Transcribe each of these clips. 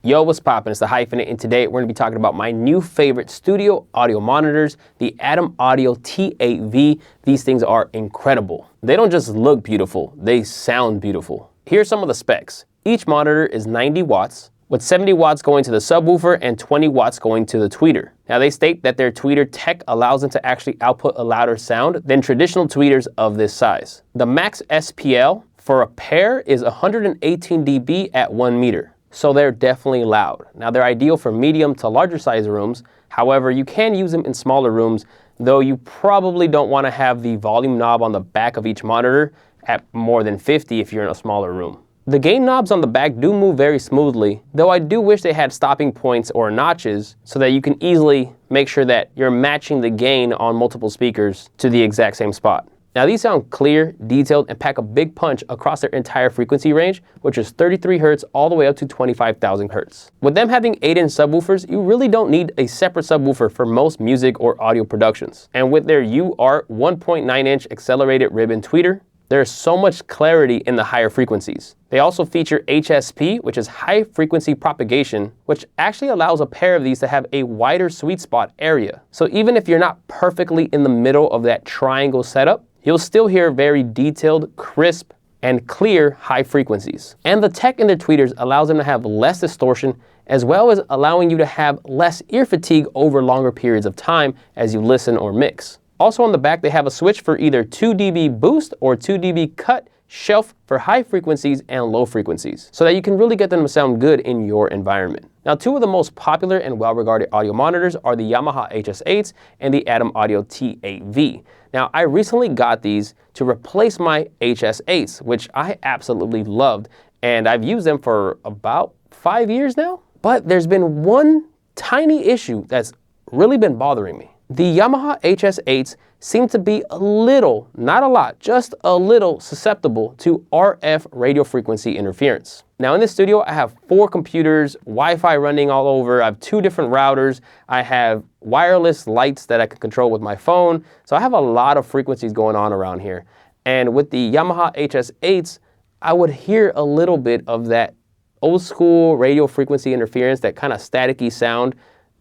Yo, what's poppin'? It's the Hyphenate, and today we're going to be talking about my new favorite studio audio monitors, the Atom Audio T8V. These things are incredible. They don't just look beautiful, they sound beautiful. Here's some of the specs. Each monitor is 90 watts, with 70 watts going to the subwoofer and 20 watts going to the tweeter. Now they state that their tweeter tech allows them to actually output a louder sound than traditional tweeters of this size. The max SPL for a pair is 118 dB at 1 meter. So they're definitely loud. Now they're ideal for medium to larger size rooms. However, you can use them in smaller rooms, though you probably don't want to have the volume knob on the back of each monitor at more than 50 if you're in a smaller room. The gain knobs on the back do move very smoothly, though I do wish they had stopping points or notches so that you can easily make sure that you're matching the gain on multiple speakers to the exact same spot. Now these sound clear, detailed, and pack a big punch across their entire frequency range, which is 33 Hz all the way up to 25,000 Hz. With them having 8-inch subwoofers, you really don't need a separate subwoofer for most music or audio productions. And with their UART 1.9-inch accelerated ribbon tweeter, there's so much clarity in the higher frequencies. They also feature HSP, which is high frequency propagation, which actually allows a pair of these to have a wider sweet spot area. So even if you're not perfectly in the middle of that triangle setup, you'll still hear very detailed, crisp, and clear high frequencies. And the tech in their tweeters allows them to have less distortion, as well as allowing you to have less ear fatigue over longer periods of time as you listen or mix. Also on the back, they have a switch for either 2 dB boost or 2 dB cut shelf for high frequencies and low frequencies, so that you can really get them to sound good in your environment. Now, two of the most popular and well-regarded audio monitors are the Yamaha HS8s and the Atom Audio T8V. Now, I recently got these to replace my HS8s, which I absolutely loved, and I've used them for about 5 years now. But there's been one tiny issue that's really been bothering me. The Yamaha HS8s seem to be a little, not a lot, just a little susceptible to RF radio frequency interference. Now in this studio, I have 4 computers, Wi-Fi running all over, I have 2 different routers, I have wireless lights that I can control with my phone, so I have a lot of frequencies going on around here. And with the Yamaha HS8s, I would hear a little bit of that old school radio frequency interference, that kind of staticky sound.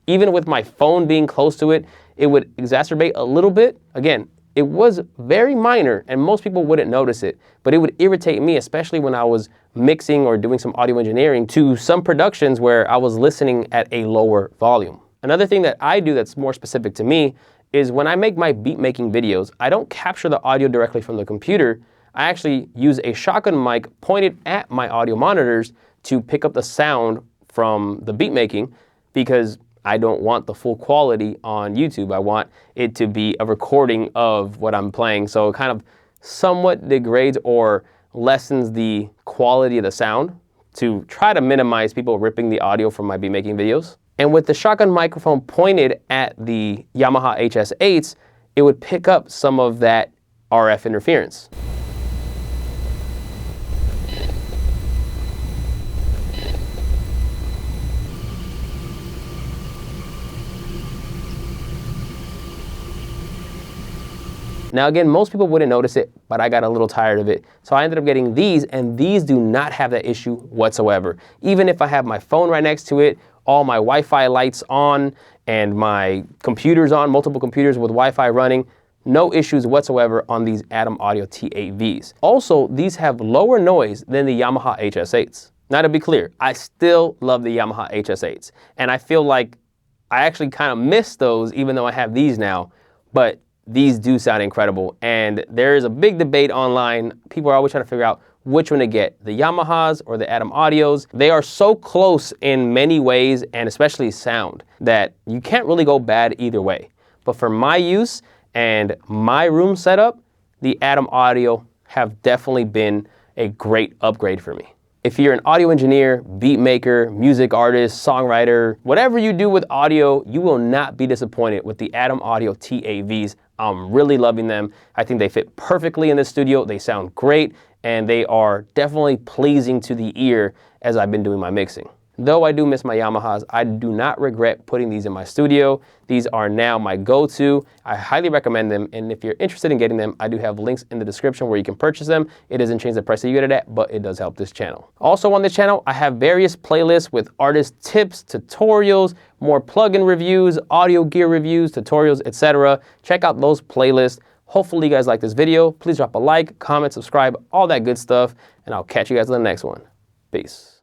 Even with my phone being close to it, it would exacerbate a little bit. Again, it was very minor and most people wouldn't notice it, but it would irritate me, especially when I was mixing or doing some audio engineering to some productions where I was listening at a lower volume. Another thing that I do that's more specific to me is when I make my beat making videos, I don't capture the audio directly from the computer. I actually use a shotgun mic pointed at my audio monitors to pick up the sound from the beat making, because I don't want the full quality on YouTube. I want it to be a recording of what I'm playing. So it kind of somewhat degrades or lessens the quality of the sound to try to minimize people ripping the audio from my beat making videos. And with the shotgun microphone pointed at the Yamaha HS8s, it would pick up some of that RF interference. Now again, most people wouldn't notice it, but I got a little tired of it. So I ended up getting these, and these do not have that issue whatsoever. Even if I have my phone right next to it, all my Wi-Fi lights on, and my computers on, multiple computers with Wi-Fi running, no issues whatsoever on these Atom Audio T8Vs. Also, these have lower noise than the Yamaha HS8s. Now to be clear, I still love the Yamaha HS8s, and I feel like I actually kind of miss those even though I have these now, but these do sound incredible, and there is a big debate online. People are always trying to figure out which one to get, the Yamahas or the Atom Audios. They are so close in many ways, and especially sound, that you can't really go bad either way. But for my use and my room setup, the Atom Audio have definitely been a great upgrade for me. If you're an audio engineer, beat maker, music artist, songwriter, whatever you do with audio, you will not be disappointed with the Atom Audio T8Vs. I'm really loving them. I think they fit perfectly in the studio. They sound great, and they are definitely pleasing to the ear as I've been doing my mixing. Though I do miss my Yamahas, I do not regret putting these in my studio. These are now my go-to. I highly recommend them, and if you're interested in getting them, I do have links in the description where you can purchase them. It doesn't change the price that you get it at, but it does help this channel. Also on this channel, I have various playlists with artist tips, tutorials, more plugin reviews, audio gear reviews, tutorials, etc. Check out those playlists. Hopefully you guys like this video. Please drop a like, comment, subscribe, all that good stuff, and I'll catch you guys in the next one. Peace.